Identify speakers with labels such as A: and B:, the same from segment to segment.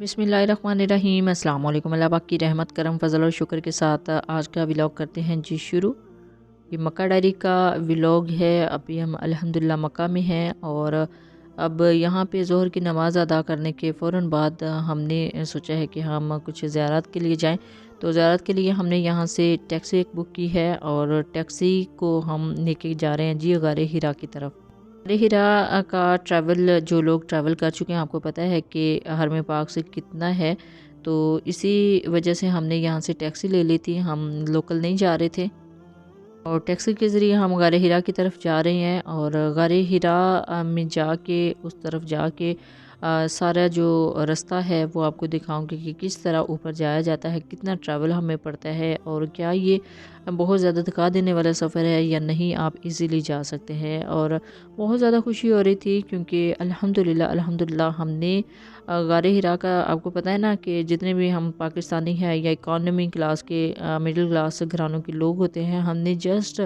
A: बिस्मिल्लाहिर्रहमानिर्रहीम। अस्सलाम वालेकुम। अल्लाह पाक की रहमत करम फजल और शुक्र के साथ आज का व्लॉग करते हैं जी शुरू। ये मक्का डायरी का व्लॉग है। अभी हम अल्हम्दुलिल्लाह मक्का में हैं और अब यहाँ पे ज़ोहर की नमाज़ अदा करने के फ़ौरन बाद हमने सोचा है कि हम कुछ ज़ियारत के लिए जाएं। तो ज़ियारत के लिए हमने यहाँ से टैक्सी एक बुक की है और टैक्सी को हम लेके जा रहे हैं जी गारे हिरा की तरफ। गारे हिरा का ट्रैवल जो लोग ट्रैवल कर चुके हैं आपको पता है कि हरम पाक से कितना है। तो इसी वजह से हमने यहाँ से टैक्सी ले ली थी। हम लोकल नहीं जा रहे थे और टैक्सी के ज़रिए हम गारे हिरा की तरफ जा रहे हैं और गारे हिरा में जाके उस तरफ जाके सारा जो रास्ता है वो आपको दिखाऊंगी कि किस तरह ऊपर जाया जाता है, कितना ट्रैवल हमें पड़ता है और क्या ये बहुत ज़्यादा थका देने वाला सफ़र है या नहीं, आप इजीली जा सकते हैं। और बहुत ज़्यादा खुशी हो रही थी क्योंकि अल्हम्दुलिल्लाह हमने गारे हिरा का आपको पता है ना कि जितने भी हम पाकिस्तानी हैं या इकॉनमी क्लास के मिडिल क्लास घरानों के लोग होते हैं, हमने जस्ट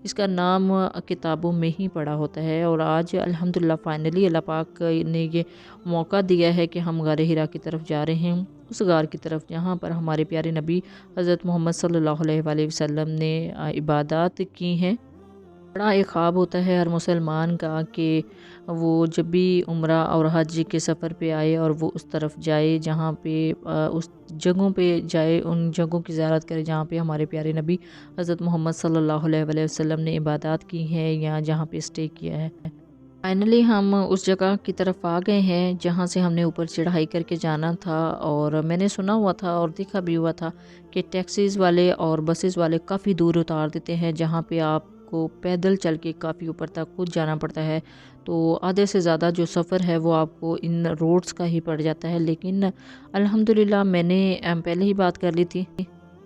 A: इसका नाम किताबों में ही पढ़ा होता है। और आज अल्हम्दुलिल्लाह फाइनली अल्लाह पाक ने ये मौका दिया है कि हम गारे हिरा की तरफ जा रहे हैं, उस गार की तरफ जहाँ पर हमारे प्यारे नबी हज़रत मोहम्मद सल्लल्लाहु अलैहि वसल्लम ने इबादत की हैं। बड़ा एक ख्वाब होता है हर मुसलमान का कि वो जब भी उम्रा और हज के सफ़र पे आए और वो उस तरफ जाए जहाँ पे उस जगहों पे जाए, उन जगहों की ज़ियारत करे जहाँ पे हमारे प्यारे नबी हज़रत मोहम्मद सल्लल्लाहु अलैहि वसल्लम ने इबादत की है या जहाँ पे स्टे किया है। फाइनली हम उस जगह की तरफ आ गए हैं जहाँ से हमने ऊपर चढ़ाई करके जाना था। और मैंने सुना हुआ था और देखा भी हुआ था कि टैक्सीज़ वाले और बसेस वाले काफ़ी दूर उतार देते हैं जहाँ पे आपको पैदल चल के काफ़ी ऊपर तक खुद जाना पड़ता है। तो आधे से ज़्यादा जो सफ़र है वो आपको इन रोड्स का ही पड़ जाता है। लेकिन अल्हम्दुलिल्लाह मैंने पहले ही बात कर ली थी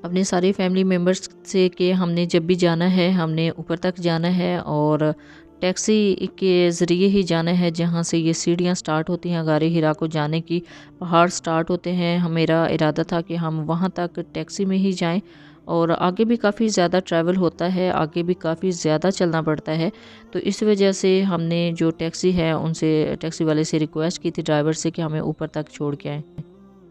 A: अपने सारे फैमिली मेम्बर्स से कि हमने जब भी जाना है हमने ऊपर तक जाना है और टैक्सी के ज़रिए ही जाना है जहाँ से ये सीढ़ियाँ स्टार्ट होती हैं गारे हिरा को जाने की, पहाड़ स्टार्ट होते हैं। मेरा इरादा था कि हम वहाँ तक टैक्सी में ही जाएं और आगे भी काफ़ी ज़्यादा ट्रैवल होता है, आगे भी काफ़ी ज़्यादा चलना पड़ता है। तो इस वजह से हमने जो टैक्सी है उनसे, टैक्सी वाले से रिक्वेस्ट की थी ड्राइवर से कि हमें ऊपर तक छोड़ के आएँ।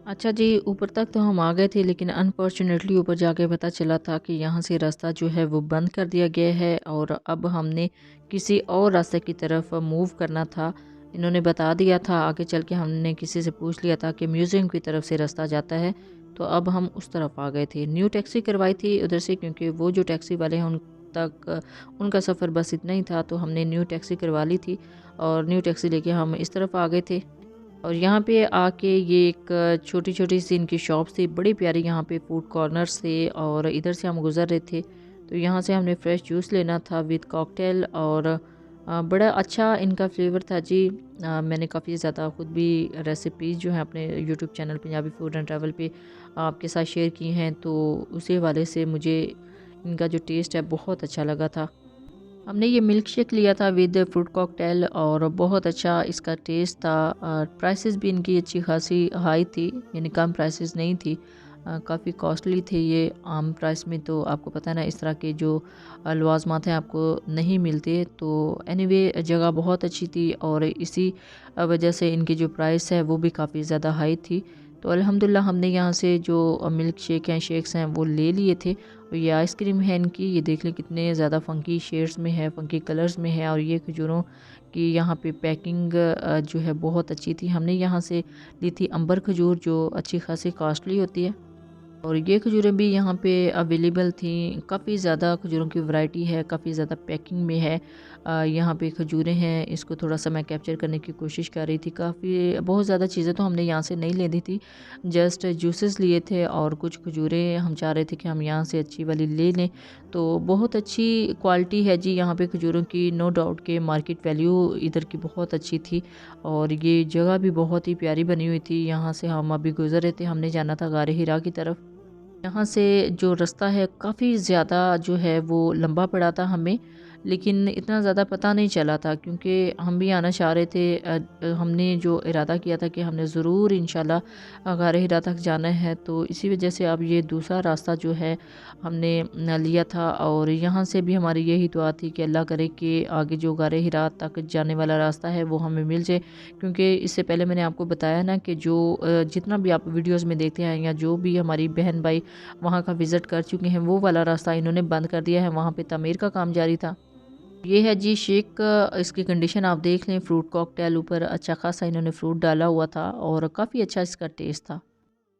A: अच्छा जी, ऊपर तक तो हम आ गए थे लेकिन अनफॉर्चुनेटली ऊपर जाके पता चला था कि यहाँ से रास्ता जो है वो बंद कर दिया गया है और अब हमने किसी और रास्ते की तरफ मूव करना था। इन्होंने बता दिया था, आगे चल के हमने किसी से पूछ लिया था कि म्यूज़ियम की तरफ से रास्ता जाता है। तो अब हम उस तरफ आ गए थे। न्यू टैक्सी करवाई थी उधर से क्योंकि वो जो टैक्सी वाले हैं उन तक उनका सफ़र बस इतना ही था, तो हमने न्यू टैक्सी करवा ली थी और न्यू टैक्सी लेके हम इस तरफ आ गए थे। और यहाँ पे आके ये एक छोटी-छोटी सी इनकी शॉप्स थी, बड़ी प्यारी यहाँ पे फूड कॉर्नर्स थे और इधर से हम गुज़र रहे थे। तो यहाँ से हमने फ्रेश जूस लेना था विद कॉकटेल और बड़ा अच्छा इनका फ्लेवर था जी। मैंने काफ़ी ज़्यादा खुद भी रेसिपीज़ जो हैं अपने YouTube channel Punjabi food and travel पे आपके साथ शेयर की हैं, तो उसी हवाले से मुझे इनका जो टेस्ट है बहुत अच्छा लगा था। हमने ये मिल्क शेक लिया था विद फ्रूट कॉकटेल और बहुत अच्छा इसका टेस्ट था। प्राइसेस भी इनकी अच्छी खासी हाई थी, यानी कम प्राइसेस नहीं थी। काफ़ी कॉस्टली थे ये आम प्राइस में। तो आपको पता है ना इस तरह के जो लवाजमात हैं आपको नहीं मिलते। तो एनीवे जगह बहुत अच्छी थी और इसी वजह से इनकी जो प्राइस है वो भी काफ़ी ज़्यादा हाई थी। तो अल्हम्दुलिल्लाह हमने यहाँ से जो मिल्क शेक हैं, शेक्स हैं वो ले लिए थे। और ये आइसक्रीम है इनकी, ये देख लें कितने ज़्यादा फ़ंकी शेड्स में है, फ़ंकी कलर्स में है। और ये खजूरों की यहाँ पे पैकिंग जो है बहुत अच्छी थी। हमने यहाँ से ली थी अंबर खजूर जो अच्छी खासी कॉस्टली होती है और ये खजूरें भी यहाँ पे अवेलेबल थी। काफ़ी ज़्यादा खजूरों की वैरायटी है, काफ़ी ज़्यादा पैकिंग में है। यहाँ पे खजूरें हैं, इसको थोड़ा सा मैं कैप्चर करने की कोशिश कर रही थी। काफ़ी बहुत ज़्यादा चीज़ें तो हमने यहाँ से नहीं लेनी थी, जस्ट जूसेस लिए थे और कुछ खजूरें हम चाह रहे थे कि हम यहाँ से अच्छी वाली ले लें। तो बहुत अच्छी क्वालिटी है जी यहाँ पे खजूरों की, नो डाउट के मार्केट वैल्यू इधर की बहुत अच्छी थी और ये जगह भी बहुत ही प्यारी बनी हुई थी। यहाँ से हम अभी गुजर रहे थे, हमने जाना था गारे हिरा की तरफ। यहाँ से जो रास्ता है काफ़ी ज़्यादा जो है वो लंबा पड़ा था हमें, लेकिन इतना ज़्यादा पता नहीं चला था क्योंकि हम भी आना चाह रहे थे। हमने जो इरादा किया था कि हमने ज़रूर इंशाल्लाह गारे हिरा तक जाना है, तो इसी वजह से अब ये दूसरा रास्ता जो है हमने लिया था। और यहाँ से भी हमारी यही दुआ थी कि अल्लाह करे कि आगे जो गारे हिरा तक जाने वाला रास्ता है वो हमें मिल जाए, क्योंकि इससे पहले मैंने आपको बताया ना कि जो जितना भी आप वीडियोस में देखते हैं या जो भी हमारी बहन भाई वहाँ का विज़िट कर चुके हैं, वो वाला रास्ता इन्होंने बंद कर दिया है, वहाँ पे तमीर का काम जारी था। ये है जी शेक, इसकी कंडीशन आप देख लें, फ्रूट कॉकटेल, ऊपर अच्छा खासा इन्होंने फ्रूट डाला हुआ था और काफ़ी अच्छा इसका टेस्ट था।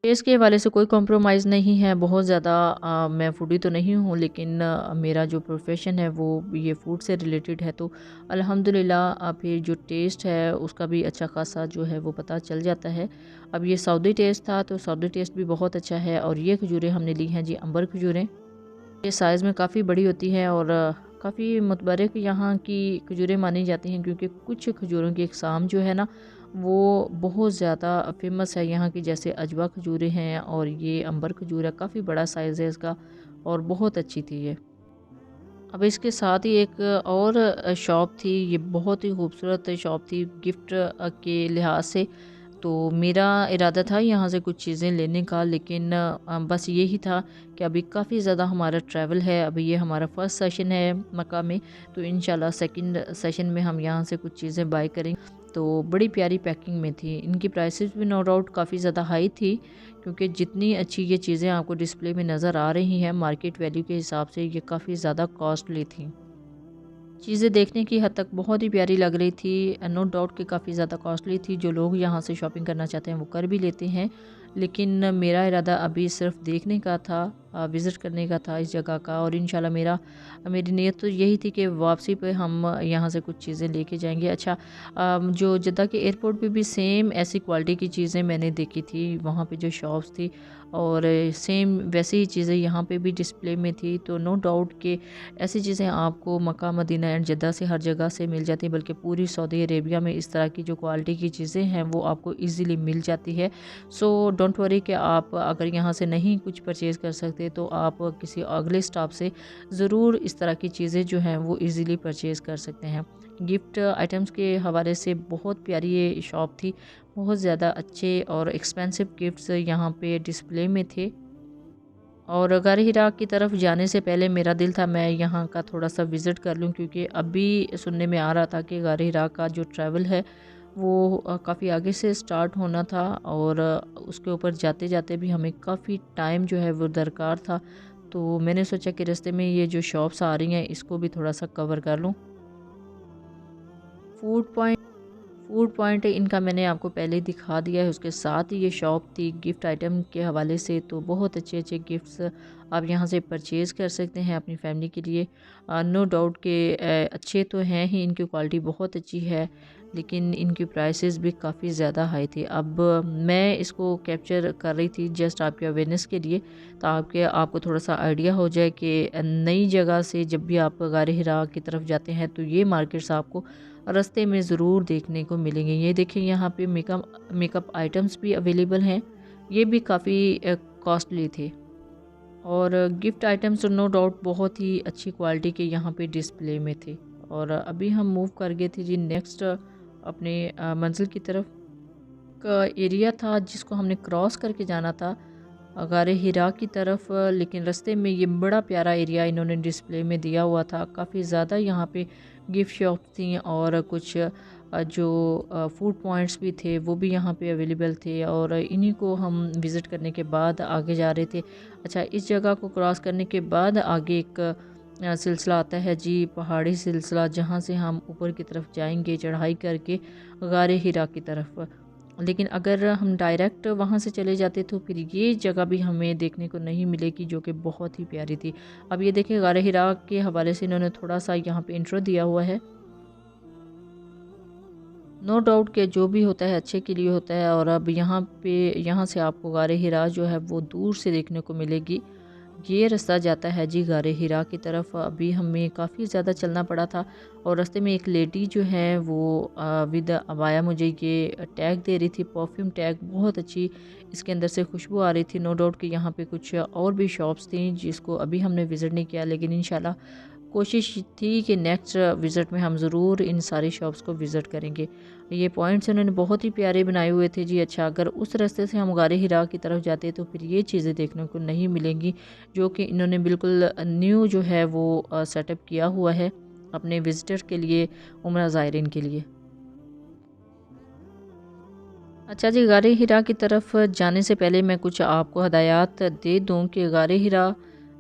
A: टेस्ट के हवाले से कोई कॉम्प्रोमाइज़ नहीं है, बहुत ज़्यादा मैं फूडी तो नहीं हूँ, लेकिन मेरा जो प्रोफेशन है वो ये फूड से रिलेटेड है, तो अल्हम्दुलिल्लाह फिर जो टेस्ट है उसका भी अच्छा खासा जो है वो पता चल जाता है। अब ये सऊदी टेस्ट था, तो सऊदी टेस्ट भी बहुत अच्छा है। और ये खजूरें हमने ली हैं जी अंबर खजूरें, ये साइज़ में काफ़ी बड़ी होती हैं और काफ़ी मुतबरक यहाँ की खजूरें मानी जाती हैं, क्योंकि कुछ खजूरों की इकसाम जो है ना वो बहुत ज़्यादा फेमस है यहाँ की, जैसे अजवा खजूरें हैं और ये अंबर खजूर है, काफ़ी बड़ा साइज़ है इसका और बहुत अच्छी थी ये। अब इसके साथ ही एक और शॉप थी, ये बहुत ही खूबसूरत शॉप थी गिफ्ट के लिहाज से। तो मेरा इरादा था यहाँ से कुछ चीज़ें लेने का, लेकिन बस यही था कि अभी काफ़ी ज़्यादा हमारा ट्रैवल है, अभी ये हमारा फर्स्ट सेशन है मक्का में, तो इंशाल्लाह सेकंड सेशन में हम यहाँ से कुछ चीज़ें बाय करेंगे। तो बड़ी प्यारी पैकिंग में थी, इनकी प्राइसेस भी नो डाउट काफ़ी ज़्यादा हाई थी, क्योंकि जितनी अच्छी ये चीज़ें आपको डिस्प्ले में नज़र आ रही हैं मार्केट वैल्यू के हिसाब से ये काफ़ी ज़्यादा कॉस्टली थी। चीज़ें देखने की हद तक बहुत ही प्यारी लग रही थी, नो डाउट कि काफ़ी ज़्यादा कॉस्टली थी। जो लोग यहाँ से शॉपिंग करना चाहते हैं वो कर भी लेते हैं, लेकिन मेरा इरादा अभी सिर्फ देखने का था, विज़िट करने का था इस जगह का। और इंशाल्लाह मेरी नीयत तो यही थी कि वापसी पे हम यहाँ से कुछ चीज़ें लेके जाएंगे। अच्छा, जो जद्दा के एयरपोर्ट पे भी सेम ऐसी क्वालिटी की चीज़ें मैंने देखी थी, वहाँ पे जो शॉप्स थी और सेम वैसी ही चीज़ें यहाँ पे भी डिस्प्ले में थी। तो नो डाउट कि ऐसी चीज़ें आपको मक्का, मदीना एंड जद्दा से हर जगह से मिल जाती हैं, बल्कि पूरी सऊदी अरेबिया में इस तरह की जो क्वालिटी की चीज़ें हैं वो आपको ईज़िली मिल जाती है। सो डोंट वरी कि आप अगर यहाँ से नहीं कुछ परचेज़ कर सकते तो आप किसी अगले स्टॉप से ज़रूर इस तरह की चीज़ें जो हैं वो ईज़िली परचेज़ कर सकते हैं। गिफ्ट आइटम्स के हवाले से बहुत प्यारी ये शॉप थी, बहुत ज़्यादा अच्छे और एक्सपेंसिव गिफ्ट्स यहाँ पे डिस्प्ले में थे। और गार हिरा की तरफ जाने से पहले मेरा दिल था मैं यहाँ का थोड़ा-सा विज़िट कर लूँ, क्योंकि अभी सुनने में आ रहा था कि गार हिरा का जो ट्रैवल है वो काफ़ी आगे से स्टार्ट होना था और उसके ऊपर जाते-जाते भी हमें काफ़ी टाइम जो है वो दरकार था। तो मैंने सोचा कि रास्ते में ये जो शॉप्स आ रही हैं इसको भी थोड़ा-सा कवर कर लूँ। फूड पॉइंट फूड पॉइंट इनका मैंने आपको पहले ही दिखा दिया है, उसके साथ ही ये शॉप थी गिफ्ट आइटम के हवाले से, तो बहुत अच्छे अच्छे गिफ्ट्स आप यहाँ से परचेज़ कर सकते हैं अपनी फैमिली के लिए। नो डाउट के अच्छे तो हैं ही, इनकी क्वालिटी बहुत अच्छी है, लेकिन इनकी प्राइसेस भी काफ़ी ज़्यादा हाई थी। अब मैं इसको कैप्चर कर रही थी जस्ट आपके अवेयरनेस के लिए, ताकि आपको थोड़ा सा आइडिया हो जाए कि नई जगह से जब भी आप गार हिरा की तरफ जाते हैं तो ये मार्केट्स आपको रास्ते में ज़रूर देखने को मिलेंगे। ये देखिए यहाँ पे मेकअप आइटम्स भी अवेलेबल हैं, ये भी काफ़ी कॉस्टली थे। और गिफ्ट आइटम्स नो डाउट बहुत ही अच्छी क्वालिटी के यहाँ पे डिस्प्ले में थे। और अभी हम मूव कर गए थे जी नेक्स्ट अपने मंजिल की तरफ। का एरिया था जिसको हमने क्रॉस करके जाना था गारे हिरा की तरफ, लेकिन रास्ते में ये बड़ा प्यारा एरिया इन्होंने डिस्प्ले में दिया हुआ था। काफ़ी ज़्यादा यहाँ पे गिफ्ट शॉप थी और कुछ जो फूड पॉइंट्स भी थे वो भी यहाँ पे अवेलेबल थे, और इन्हीं को हम विज़िट करने के बाद आगे जा रहे थे। अच्छा, इस जगह को क्रॉस करने के बाद आगे एक सिलसिला आता है जी, पहाड़ी सिलसिला, जहाँ से हम ऊपर की तरफ जाएंगे चढ़ाई करके गारे हिरा की तरफ। लेकिन अगर हम डायरेक्ट वहाँ से चले जाते तो फिर ये जगह भी हमें देखने को नहीं मिलेगी, जो कि बहुत ही प्यारी थी। अब ये देखिए गारे हिरा के हवाले से इन्होंने थोड़ा सा यहाँ पे इंट्रो दिया हुआ है। नो डाउट कि जो भी होता है अच्छे के लिए होता है। और अब यहाँ से आपको गारे हिरा जो है वो दूर से देखने को मिलेगी। ये रास्ता जाता है जी गारे हिरा की तरफ। अभी हमें काफ़ी ज़्यादा चलना पड़ा था और रास्ते में एक लेडी जो है वो विद अबाया मुझे ये टैग दे रही थी, परफ्यूम टैग, बहुत अच्छी इसके अंदर से खुशबू आ रही थी। नो डाउट कि यहाँ पे कुछ और भी शॉप्स थी जिसको अभी हमने विज़िट नहीं किया, लेकिन इंशाल्लाह कोशिश थी कि नेक्स्ट विज़िट में हम ज़रूर इन सारी शॉप्स को विज़िट करेंगे। ये पॉइंट्स उन्होंने बहुत ही प्यारे बनाए हुए थे जी। अच्छा, अगर उस रास्ते से हम गारे हिरा की तरफ जाते तो फिर ये चीज़ें देखने को नहीं मिलेंगी, जो कि इन्होंने बिल्कुल न्यू जो है वो सेटअप किया हुआ है अपने विज़िटर के लिए, उम्रा ज़ायरीन के लिए। अच्छा जी, गारे हिरा की तरफ जाने से पहले मैं कुछ आपको हदायत दे दूं कि गारे हिरा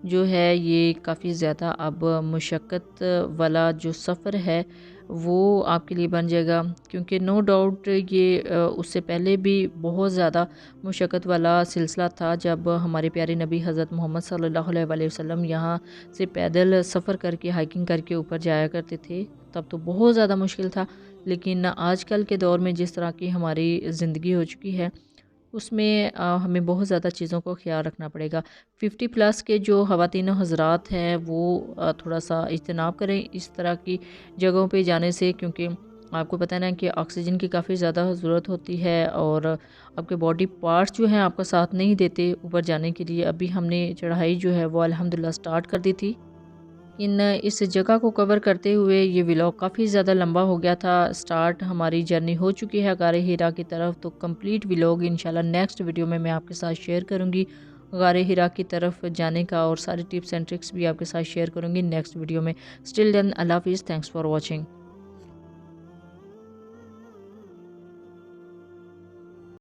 A: जो है ये काफ़ी ज़्यादा अब मुशक्क़त वाला जो सफ़र है वो आपके लिए बन जाएगा, क्योंकि नो डाउट ये उससे पहले भी बहुत ज़्यादा मुशक्क़त वाला सिलसिला था जब हमारे प्यारे नबी हज़रत मोहम्मद सल्लल्लाहु अलैहि वसल्लम यहाँ से पैदल सफ़र करके हाइकिंग करके ऊपर जाया करते थे। तब तो बहुत ज़्यादा मुश्किल था, लेकिन आजकल के दौर में जिस तरह की हमारी ज़िंदगी हो चुकी है उसमें हमें बहुत ज़्यादा चीज़ों को ख़्याल रखना पड़ेगा। 50 प्लस के जो ख़वातीन हज़रात हैं वो थोड़ा सा इज्तनाब करें इस तरह की जगहों पे जाने से, क्योंकि आपको पता है ना कि ऑक्सीजन की काफ़ी ज़्यादा ज़रूरत होती है और आपके बॉडी पार्ट्स जो हैं आपका साथ नहीं देते ऊपर जाने के लिए। अभी हमने चढ़ाई जो है वो अल्हम्दुलिल्लाह स्टार्ट कर दी थी। इन इस जगह को कवर करते हुए ये व्लॉग काफ़ी ज़्यादा लंबा हो गया था। स्टार्ट हमारी जर्नी हो चुकी है गारे हिरा की तरफ, तो कंप्लीट व्लॉग इंशाल्लाह नेक्स्ट वीडियो में मैं आपके साथ शेयर करूँगी। गारे हिरा की तरफ जाने का और सारे टिप्स एंड ट्रिक्स भी आपके साथ शेयर करूँगी नेक्स्ट वीडियो में। स्टिल देन अल्लाह हाफ़िज़, थैंक्स फॉर वॉचिंग।